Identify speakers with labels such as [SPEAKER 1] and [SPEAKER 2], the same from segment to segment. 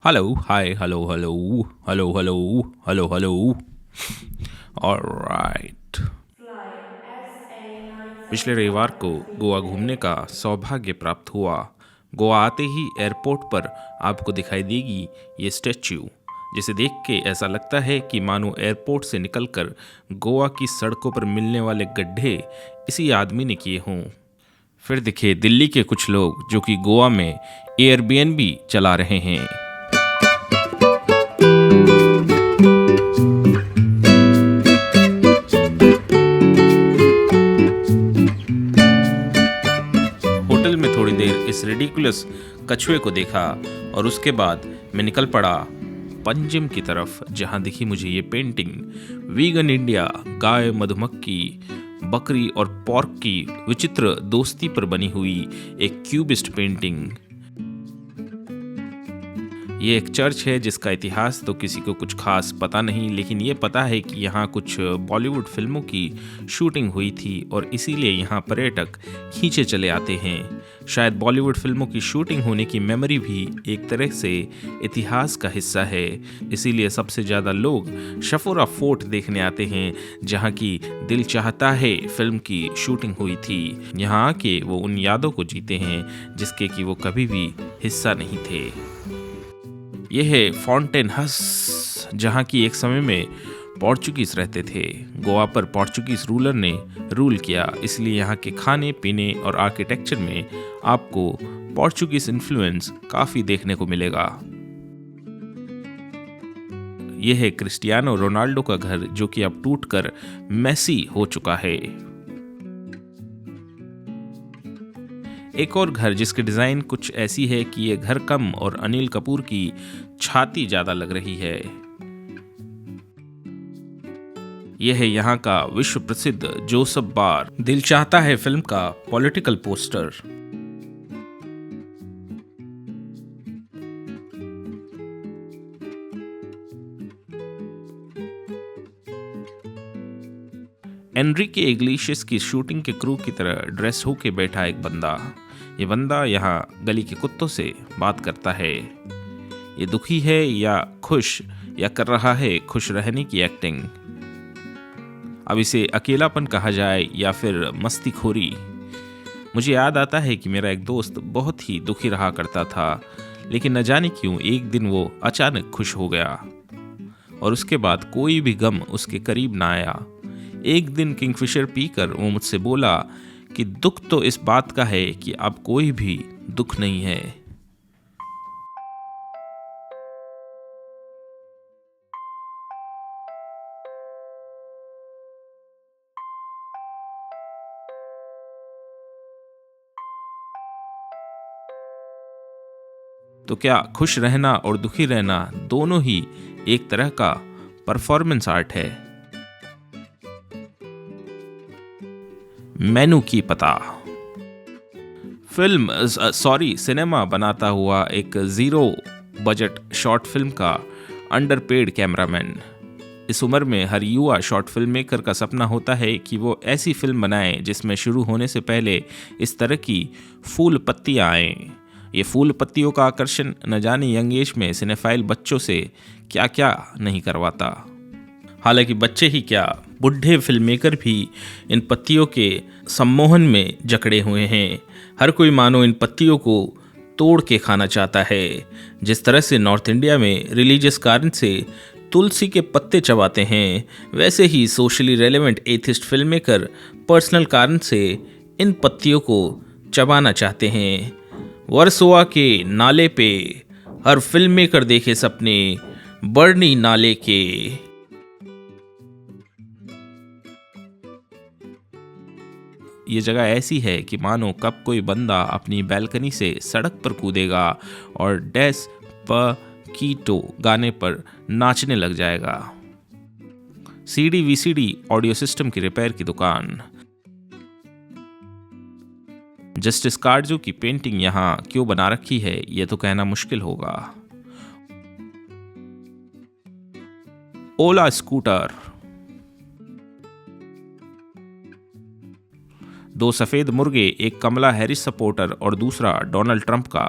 [SPEAKER 1] Hello, hi, hello, hello, hello, hello, hello, hello. All right.
[SPEAKER 2] Flight
[SPEAKER 1] पिछले रविवार को Goa
[SPEAKER 2] SA9738
[SPEAKER 1] घूमने का सौभाग्य प्राप्त हुआ। गोवा आते ही एयरपोर्ट पर आपको दिखाई देगी ये स्टैच्यू, जिसे देख के ऐसा लगता है कि मानो एयरपोर्ट से निकलकर गोवा की सड़कों पर मिलने वाले गड्ढे इसी आदमी ने किए हों। फिर दिखे दिल्ली के कुछ लोग जो कि गोवा में एयरबीएनबी चला रहे हैं। होटल में थोड़ी देर इस रेडिकुलस कछुए को देखा और उसके बाद मैं निकल पड़ा पंजिम की तरफ, जहां दिखी मुझे ये पेंटिंग। वीगन इंडिया, गाय, मधुमक्खी, बकरी और पॉर्क की विचित्र दोस्ती पर बनी हुई एक क्यूबिस्ट पेंटिंग। ये एक चर्च है जिसका इतिहास तो किसी को कुछ खास पता नहीं, लेकिन ये पता है कि यहाँ कुछ बॉलीवुड फिल्मों की शूटिंग हुई थी और इसीलिए यहाँ पर्यटक खींचे चले आते हैं। शायद बॉलीवुड फिल्मों की शूटिंग होने की मेमोरी भी एक तरह से इतिहास का हिस्सा है, इसीलिए सबसे ज़्यादा लोग शफोरा फोर्ट देखने आते हैं, जहाँ की दिल चाहता है फिल्म की शूटिंग हुई थी। यहाँ आके वो उन यादों को जीते हैं जिसके कि वो कभी भी हिस्सा नहीं थे। यह है फाउंटेन हस, जहाँ की एक समय में पोर्चुगीज रहते थे। गोवा पर पोर्चुगीज रूलर ने रूल किया, इसलिए यहाँ के खाने पीने और आर्किटेक्चर में आपको पोर्चुगीज इन्फ्लुएंस काफ़ी देखने को मिलेगा। यह है क्रिस्टियानो रोनाल्डो का घर, जो कि अब टूटकर मेसी हो चुका है। एक और घर जिसकी डिज़ाइन कुछ ऐसी है कि ये घर कम और अनिल कपूर की छाती ज़्यादा लग रही है। यह है यहाँ का विश्व प्रसिद्ध जोसेफ बार, दिल चाहता है फिल्म का पॉलिटिकल पोस्टर। एनरिके इग्लेशियस की शूटिंग के क्रू की तरह ड्रेस होके बैठा एक बंदा। ये बंदा यहाँ गली के कुत्तों से बात करता है। ये दुखी है या खुश, या कर रहा है खुश रहने की एक्टिंग। अब इसे अकेलापन कहा जाए या फिर मस्तीखोरी। मुझे याद आता है कि मेरा एक दोस्त बहुत ही दुखी रहा करता था, लेकिन न जाने क्यों एक दिन वो अचानक खुश हो गया और उसके बाद कोई भी गम उसके करीब ना आया। एक दिन किंगफिशर पीकर वो मुझसे बोला कि दुख तो इस बात का है कि अब कोई भी दुख नहीं है। तो क्या खुश रहना और दुखी रहना दोनों ही एक तरह का परफॉर्मेंस आर्ट है? मेनू की पता फिल्म सिनेमा बनाता हुआ एक जीरो बजट शॉर्ट फिल्म का अंडरपेड कैमरामैन। इस उम्र में हर युवा शॉर्ट फिल्म मेकर का सपना होता है कि वो ऐसी फिल्म बनाए जिसमें शुरू होने से पहले इस तरह की फूल पत्तियां आएं। ये फूल पत्तियों का आकर्षण न जाने यंग एज में सिनेफाइल बच्चों से क्या क्या नहीं करवाता। हालांकि बच्चे ही क्या, बुढ़े फिल्म मेकर भी इन पत्तियों के सम्मोहन में जकड़े हुए हैं। हर कोई मानो इन पत्तियों को तोड़ के खाना चाहता है। जिस तरह से नॉर्थ इंडिया में रिलीजियस कारण से तुलसी के पत्ते चबाते हैं, वैसे ही socially relevant atheist film maker personal कारण से इन पत्तियों को चबाना चाहते हैं। वर्सोवा के नाले पे हर फिल्म मेकर देखे सपने बर्नी नाले के। ये जगह ऐसी है कि मानो कब कोई बंदा अपनी बैल्कनी से सड़क पर कूदेगा और डेस प कीटो गाने पर नाचने लग जाएगा। सीडी वीसीडी ऑडियो सिस्टम की रिपेयर की दुकान। जस्टिस कार्डजो की पेंटिंग यहाँ क्यों बना रखी है ये तो कहना मुश्किल होगा। ओला स्कूटर, दो सफेद मुर्गे, एक कमला हैरिस सपोर्टर और दूसरा डोनाल्ड ट्रंप का।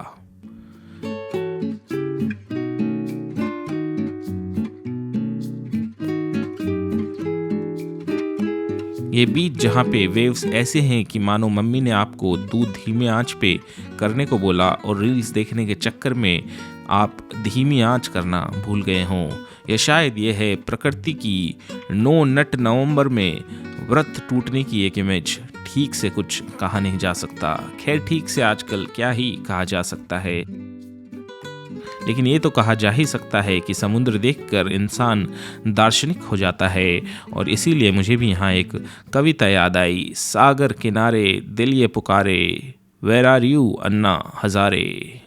[SPEAKER 1] ये बीच जहाँ पे वेव्स ऐसे हैं कि मानो मम्मी ने आपको दूध धीमे आंच पे करने को बोला और रील्स देखने के चक्कर में आप धीमी आंच करना भूल गए हों, या शायद ये है प्रकृति की नो नट नवंबर में व्रत टूटने की एक इमेज। ठीक से कुछ कहा नहीं जा सकता। खैर, ठीक से आजकल क्या ही कहा जा सकता है, लेकिन ये तो कहा जा ही सकता है कि समुद्र देखकर इंसान दार्शनिक हो जाता है। और इसीलिए मुझे भी यहाँ एक कविता याद आई। सागर किनारे दिल ये पुकारे, where are you Anna Hazare.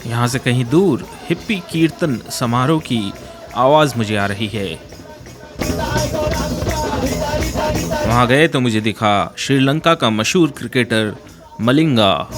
[SPEAKER 1] यहाँ से कहीं दूर हिप्पी कीर्तन समारोह की आवाज़ मुझे आ रही है। वहाँ गए तो मुझे दिखा श्रीलंका का मशहूर क्रिकेटर मलिंगा।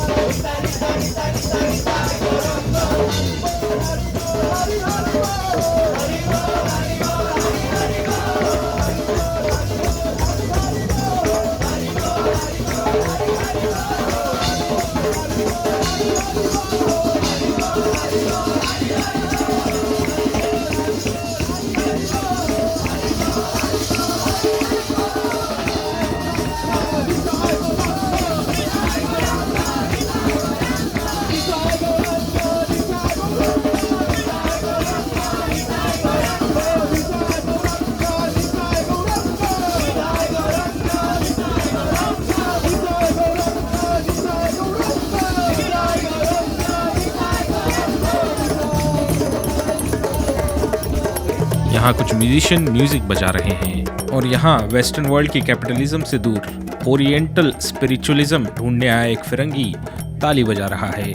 [SPEAKER 1] यहाँ कुछ म्यूजिशियन म्यूजिक बजा रहे हैं और यहाँ वेस्टर्न वर्ल्ड की कैपिटलिज्म से दूर ओरिएंटल स्पिरिचुअलिज्म ढूंढने आया एक फिरंगी ताली बजा रहा है।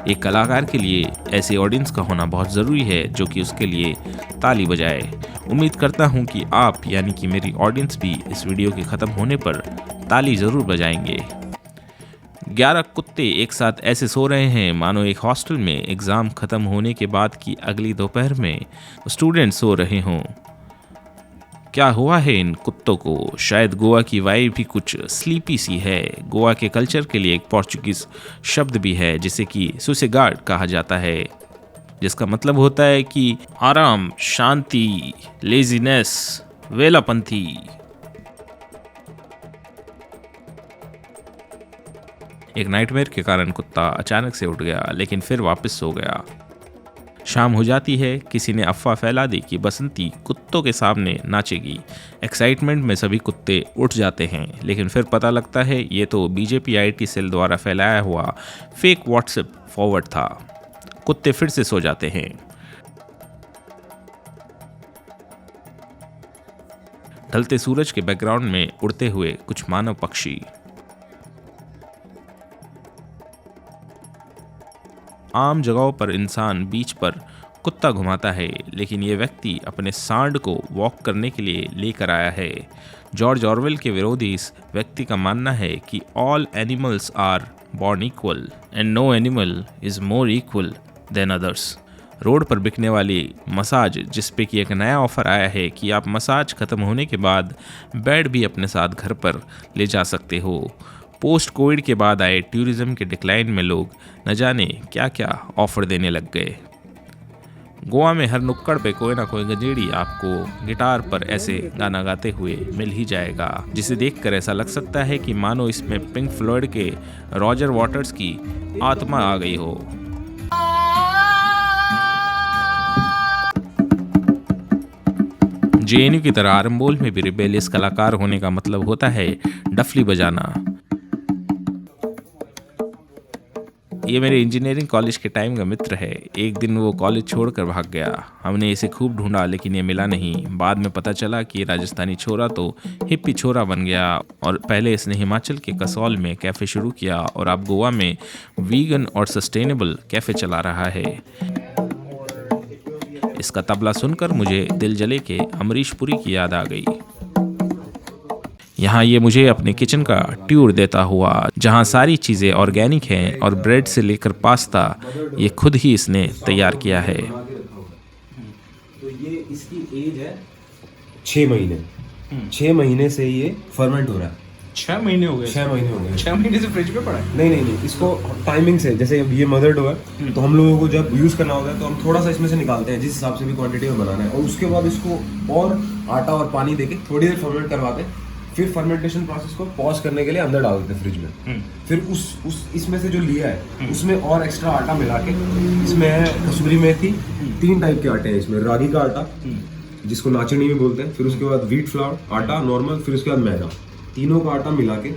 [SPEAKER 1] एक कलाकार के लिए ऐसे ऑडियंस का होना बहुत ज़रूरी है जो कि उसके लिए ताली बजाए। उम्मीद करता हूँ कि आप यानी कि मेरी ऑडियंस भी इस वीडियो के ख़त्म होने पर ताली ज़रूर बजाएंगे। 11 कुत्ते एक साथ ऐसे सो रहे हैं मानो एक हॉस्टल में एग्ज़ाम ख़त्म होने के बाद की अगली दोपहर में स्टूडेंट सो रहे हों। क्या हुआ है इन कुत्तों को? शायद गोवा की वाइब भी कुछ स्लीपी सी है। गोवा के कल्चर के लिए एक पोर्चुगीज़ शब्द भी है जिसे कि सोसेगाड कहा जाता है, जिसका मतलब होता है कि आराम, शांति, लेजीनेस, वेलापंथी। एक नाइटमेयर के कारण कुत्ता अचानक से उठ गया लेकिन फिर वापस सो गया। शाम हो जाती है। किसी ने अफवाह फैला दी कि बसंती कुत्तों के सामने नाचेगी। एक्साइटमेंट में सभी कुत्ते उठ जाते हैं, लेकिन फिर पता लगता है ये तो बीजेपी IT सेल द्वारा फैलाया हुआ फेक व्हाट्सएप फॉरवर्ड था। कुत्ते फिर से सो जाते हैं। ढलते सूरज के बैकग्राउंड में उड़ते हुए कुछ मानव पक्षी। आम जगहों पर इंसान बीच पर कुत्ता घुमाता है, लेकिन ये व्यक्ति अपने सांड को वॉक करने के लिए लेकर आया है। जॉर्ज ऑरवेल के विरोधी इस व्यक्ति का मानना है कि all animals are born equal and no animal is more equal than others. Road पर बिकने वाली मसाज, जिस पे कि एक नया ऑफर आया है कि आप मसाज खत्म होने के बाद बेड भी अपने साथ घर पर ले जा सकते हो। पोस्ट कोविड के बाद आए टूरिज्म के डिक्लाइन में लोग न जाने क्या क्या ऑफर देने लग गए। गोवा में हर नुक्कड़ पे कोई ना कोई गंजेड़ी आपको गिटार पर ऐसे गाना गाते हुए मिल ही जाएगा, जिसे देखकर ऐसा लग सकता है कि मानो इसमें पिंक फ्लॉयड के रॉजर वाटर्स की आत्मा आ गई हो। JNU की तरह आरंबोल में भी रिबेलियस कलाकार होने का मतलब होता है डफली बजाना। ये मेरे इंजीनियरिंग कॉलेज के टाइम का मित्र है। एक दिन वो कॉलेज छोड़कर भाग गया। हमने इसे खूब ढूंढा लेकिन ये मिला नहीं। बाद में पता चला कि ये राजस्थानी छोरा तो हिप्पी छोरा बन गया और पहले इसने हिमाचल के कसौल में कैफ़े शुरू किया और अब गोवा में वीगन और सस्टेनेबल कैफ़े चला रहा है। इसका तबला सुनकर मुझे दिल जले के अमरीश पुरी की याद आ गई। यहाँ ये मुझे अपने किचन का टूर देता हुआ, जहाँ सारी चीज़ें ऑर्गेनिक हैं और ब्रेड से लेकर पास्ता ये खुद ही इसने तैयार किया है।
[SPEAKER 2] तो ये इसकी एज है 6 महीने। 6 महीने से ये फर्मेंट हो रहा है।
[SPEAKER 1] 6 महीने हो गए?
[SPEAKER 2] 6 महीने हो गए।
[SPEAKER 1] 6 महीने से फ्रिज पे पड़ा है?
[SPEAKER 2] नहीं, इसको टाइमिंग से, जैसे अब ये मदर डो है तो हम लोगों को जब यूज़ करना होता है तो हम थोड़ा सा इसमें से निकालते हैं जिस हिसाब से भी क्वांटिटी में बनाना है, और उसके बाद इसको और आटा और पानी देके थोड़ी देर फर्मेंट करवाते हैं, फिर फर्मेंटेशन प्रोसेस को पॉज करने के लिए अंदर डाल देते हैं फ्रिज में। फिर उस इसमें से जो लिया है उसमें और एक्स्ट्रा आटा मिला के, इसमें है कसूरी मेथी, 3 टाइप के आटे हैं इसमें, रागी का आटा जिसको नाचनी भी बोलते हैं, फिर उसके बाद व्हीट फ्लावर आटा नॉर्मल, फिर उसके बाद मैदा, तीनों का आटा मिला के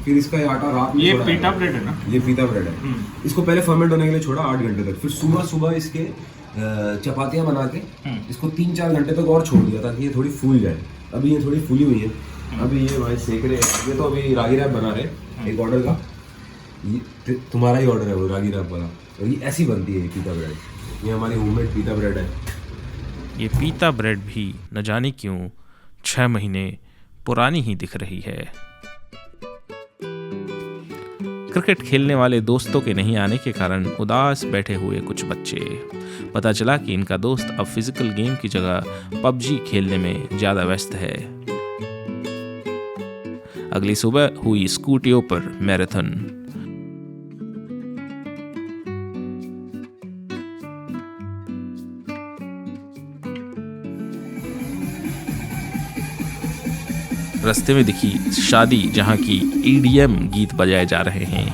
[SPEAKER 2] फिर इसका ये आटा रात में,
[SPEAKER 1] ये पीटा ब्रेड है ना?
[SPEAKER 2] ये पीता ब्रेड है। इसको पहले फर्मेंट होने के लिए छोड़ा 8 घंटे तक, फिर सुबह इसके चपातियाँ बना के इसको 3-4 घंटे तक और छोड़ दिया ताकि ये थोड़ी फूल जाए। अभी ये थोड़ी फूली हुई है, अभी ये भाई सेक रहे हैं। ये तो अभी रागी रैप बना रहे एक ऑर्डर का, ये तुम्हारा ही ऑर्डर है वो रागी रैप वाला, और ये ऐसी बनती है पीता ब्रेड, ये हमारी होममेड पीता ब्रेड है।
[SPEAKER 1] ये पीता ब्रेड भी न जाने क्यों 6 महीने पुरानी ही दिख रही है। क्रिकेट खेलने वाले दोस्तों के नहीं आने के कारण उदास बैठे हुए कुछ बच्चे। पता चला कि इनका दोस्त अब फिजिकल गेम की जगह पबजी खेलने में ज़्यादा व्यस्त है। अगली सुबह हुई स्कूटियों पर मैराथन। रास्ते में दिखी शादी जहां की EDM गीत बजाए जा रहे हैं।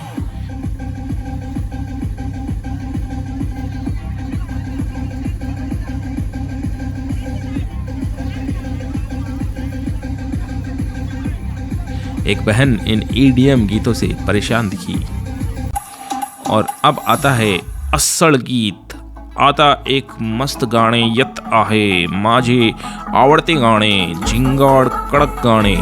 [SPEAKER 1] एक बहन इन EDM गीतों से परेशान दिखी। और अब आता है अस्सळ गीत। आता एक मस्त गाणे येत आहे, माझे आवडते गाणे, झिंगाड कडक गाणे।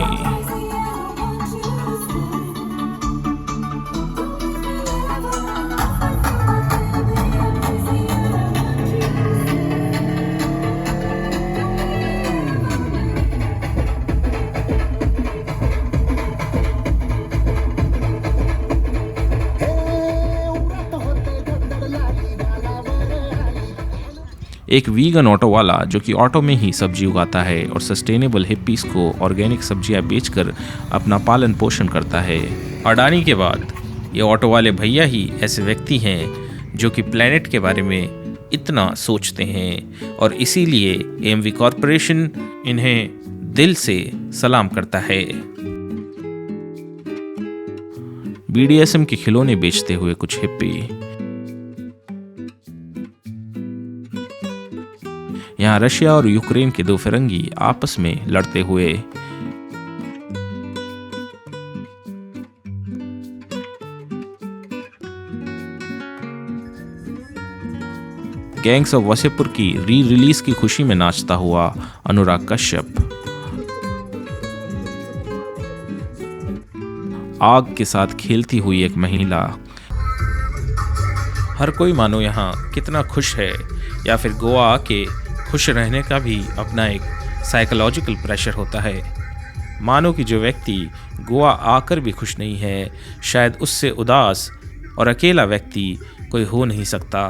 [SPEAKER 1] एक वीगन ऑटो वाला जो कि ऑटो में ही सब्जी उगाता है और सस्टेनेबल हिप्पीज को ऑर्गेनिक सब्जियां बेचकर अपना पालन पोषण करता है। अडानी के बाद ये ऑटो वाले भैया ही ऐसे व्यक्ति हैं जो कि प्लेनेट के बारे में इतना सोचते हैं, और इसीलिए AMV कॉरपोरेशन इन्हें दिल से सलाम करता है। BDSM के खिलौने बेचते हुए कुछ हिप्पी। यहाँ रशिया और यूक्रेन के 2 फिरंगी आपस में लड़ते हुए। गैंग्स ऑफ वसेपुर की रिलीज की खुशी में नाचता हुआ अनुराग कश्यप। आग के साथ खेलती हुई एक महिला। हर कोई मानो यहाँ कितना खुश है, या फिर गोवा आके खुश रहने का भी अपना एक साइकोलॉजिकल प्रेशर होता है। मानो कि जो व्यक्ति गोवा आकर भी खुश नहीं है, शायद उससे उदास और अकेला व्यक्ति कोई हो नहीं सकता।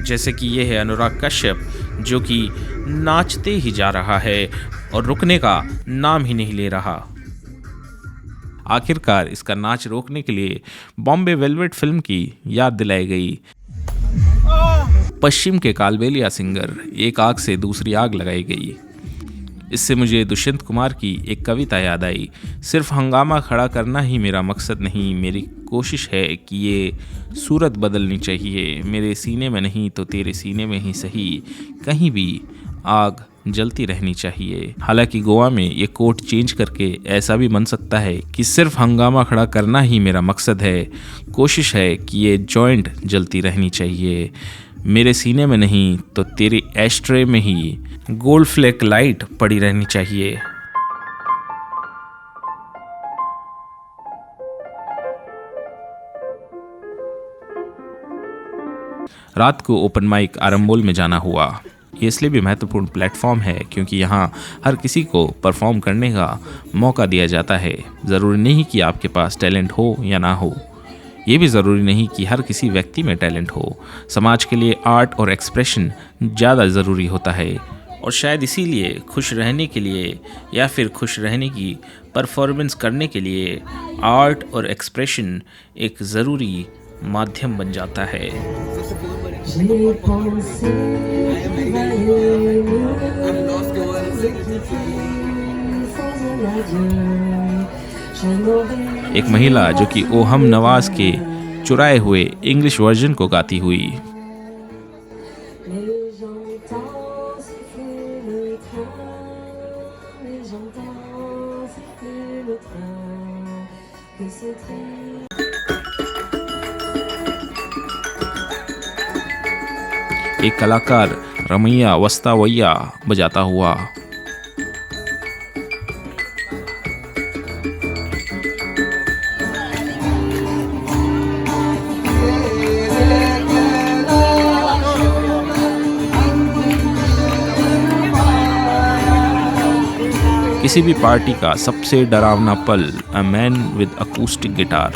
[SPEAKER 1] जैसे कि ये है अनुराग कश्यप जो कि नाचते ही जा रहा है और रुकने का नाम ही नहीं ले रहा। आखिरकार इसका नाच रोकने के लिए बॉम्बे वेलवेट फिल्म की याद दिलाई गई। पश्चिम के कालबेलिया सिंगर, एक आग से दूसरी आग लगाई गई। इससे मुझे दुष्यंत कुमार की एक कविता याद आई। सिर्फ हंगामा खड़ा करना ही मेरा मकसद नहीं, मेरी कोशिश है कि ये सूरत बदलनी चाहिए। मेरे सीने में नहीं तो तेरे सीने में ही सही, कहीं भी आग जलती रहनी चाहिए। हालांकि गोवा में ये कोट चेंज करके ऐसा भी बन सकता है कि सिर्फ हंगामा खड़ा करना ही मेरा मकसद है, कोशिश है कि ये जॉइंट जलती रहनी चाहिए। मेरे सीने में नहीं तो तेरी एस्ट्रे में ही गोल्ड फ्लेक लाइट पड़ी रहनी चाहिए। रात को ओपन माइक आरंबोल में जाना हुआ। ये इसलिए भी महत्वपूर्ण प्लेटफॉर्म है क्योंकि यहाँ हर किसी को परफॉर्म करने का मौका दिया जाता है। ज़रूरी नहीं कि आपके पास टैलेंट हो या ना हो, ये भी ज़रूरी नहीं कि हर किसी व्यक्ति में टैलेंट हो। समाज के लिए आर्ट और एक्सप्रेशन ज़्यादा ज़रूरी होता है। और शायद इसीलिए खुश रहने के लिए या फिर खुश रहने की परफॉर्मेंस करने के लिए आर्ट और एक्सप्रेशन एक ज़रूरी माध्यम बन जाता है। एक महिला जो कि ओ हम नवाज के चुराए हुए इंग्लिश वर्जन को गाती हुई। एक कलाकार रमैया वस्तावैया बजाता हुआ। किसी भी पार्टी का सबसे डरावना पल, a man with acoustic guitar.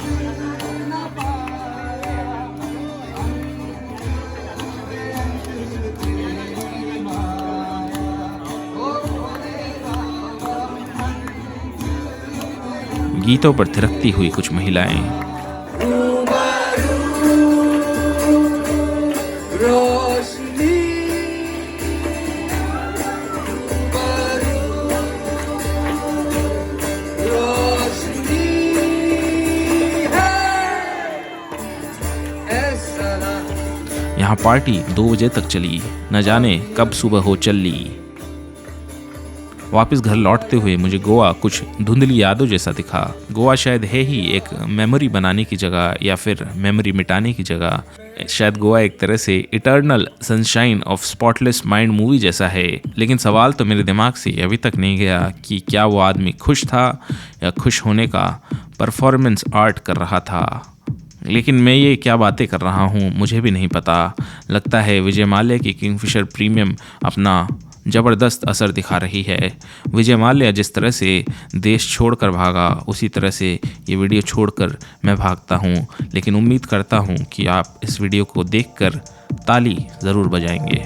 [SPEAKER 1] गीतों पर थिरकती हुई कुछ महिलाएं। यहाँ पार्टी 2 बजे तक चली, न जाने कब सुबह हो चली। वापस घर लौटते हुए मुझे गोवा कुछ धुंधली यादों जैसा दिखा। गोवा शायद है ही एक मेमोरी बनाने की जगह या फिर मेमोरी मिटाने की जगह। शायद गोवा एक तरह से eternal sunshine of spotless mind movie जैसा है। लेकिन सवाल तो मेरे दिमाग से अभी तक नहीं गया कि क्या वो आदमी खुश था या खुश होने का परफॉर्मेंस आर्ट कर रहा था। लेकिन मैं ये क्या बातें कर रहा हूँ मुझे भी नहीं पता। लगता है विजय माल्या की किंगफिशर प्रीमियम अपना ज़बरदस्त असर दिखा रही है। विजय माल्या जिस तरह से देश छोड़कर भागा, उसी तरह से ये वीडियो छोड़कर मैं भागता हूँ। लेकिन उम्मीद करता हूँ कि आप इस वीडियो को देखकर ताली ज़रूर बजाएंगे।